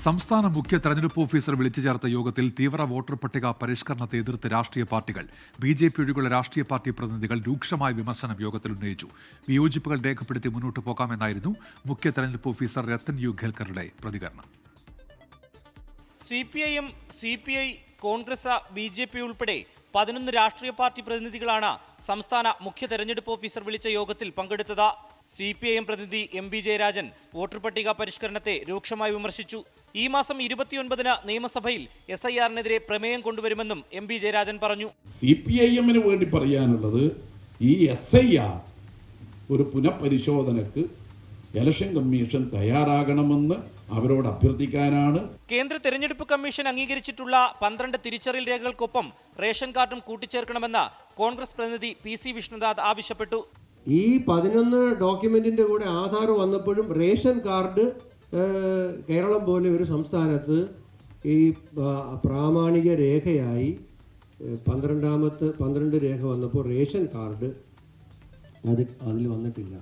സംസ്ഥാന മുഖ്യ തെരഞ്ഞെടുപ്പ് ഓഫീസർ വിളിച്ചു ചേർത്ത യോഗത്തിൽ തീവ്ര വോട്ടർ പട്ടിക പരിഷ്കരണത്തെ എതിർത്ത് രാഷ്ട്രീയ പാർട്ടികൾ ബിജെപി ഒഴികെയുള്ള രാഷ്ട്രീയ പാർട്ടി പ്രതിനിധികൾ രൂക്ഷമായ വിമർശനം യോഗത്തിൽ ഉന്നയിച്ചു. വിയോജിപ്പുകൾ രേഖപ്പെടുത്തി മുന്നോട്ട് പോകാമെന്നായിരുന്നു മുഖ്യ തെരഞ്ഞെടുപ്പ് ഓഫീസർ രത്തൻ യു ഖേൽക്കറുടെ പ്രതികരണം. സിപിഐഎം, സിപിഐ, കോൺഗ്രസ്, ബിജെപി ഉൾപ്പെടെ 11 രാഷ്ട്രീയ പാർട്ടി പ്രതിനിധികളാണ് സംസ്ഥാന മുഖ്യ തെരഞ്ഞെടുപ്പ് ഓഫീസർ വിളിച്ച യോഗത്തിൽ പങ്കെടുത്തത്. സിപിഐഎം പ്രതിനിധി എം ബി ജയരാജൻ വോട്ടർ പട്ടിക പരിഷ്കരണത്തെ രൂക്ഷമായി വിമർശിച്ചു. ഈ മാസം 29-ന് നിയമസഭയിൽ SIR-നെതിരെ പ്രമേയം കൊണ്ടുവരുമെന്നും എം ബി ജയരാജൻ പറഞ്ഞു. സിപിഐഎമ്മിന് വേണ്ടി പറയാനുള്ളത് ഈ SIR ഒരു പുനഃപരിശോധനക്ക് ഇലക്ഷൻ കമ്മീഷൻ തയ്യാറാകണമെന്ന് അവരോട് അഭ്യർത്ഥിക്കാനാണ്. കേന്ദ്ര തെരഞ്ഞെടുപ്പ് കമ്മീഷൻ അംഗീകരിച്ചിട്ടുള്ള 12 തിരിച്ചറിയൽ രേഖകൾക്കൊപ്പം റേഷൻ കാർഡും കൂട്ടിച്ചേർക്കണമെന്ന് കോൺഗ്രസ് പ്രതിനിധി PC വിഷ്ണുനാഥ് ആവശ്യപ്പെട്ടു. ഈ 11 ഡോക്യുമെന്റിന്റെ കൂടെ ആധാർ വന്നപ്പോഴും റേഷൻ കാർഡ് കേരളം പോലെ ഒരു സംസ്ഥാനത്ത് ഈ പ്രാമാണിക രേഖയായി 12 രേഖ വന്നപ്പോൾ റേഷൻ കാർഡ് അതിൽ വന്നിട്ടില്ല.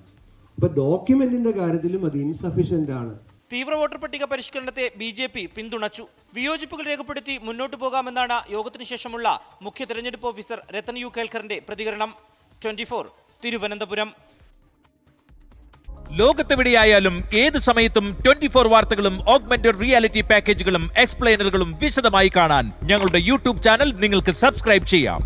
അപ്പൊ ഡോക്യുമെന്റിന്റെ കാര്യത്തിലും അത് ഇൻസഫിഷ്യന്റ് ആണ്. തീവ്ര വോട്ടർ പട്ടിക പരിഷ്കരണത്തെ BJP പിന്തുണച്ചു. വിയോജിപ്പുകൾ രേഖപ്പെടുത്തി മുന്നോട്ടു പോകാമെന്നാണ് യോഗത്തിനു ശേഷമുള്ള മുഖ്യ തെരഞ്ഞെടുപ്പ് ഓഫീസർ രത്തൻ യു ഖേൽക്കറിന്റെ പ്രതികരണം. 24 തിരുവനന്തപുരം. ലോകത്തെവിടെയായാലും ഏത് സമയത്തും 24 വാർത്തകളും ഓഗ്മെന്റഡ് റിയാലിറ്റി പാക്കേജുകളും എക്സ്പ്ലെയിനറുകളും വിശദമായി കാണാൻ ഞങ്ങളുടെ YouTube ചാനൽ നിങ്ങൾക്ക് സബ്സ്ക്രൈബ് ചെയ്യാം.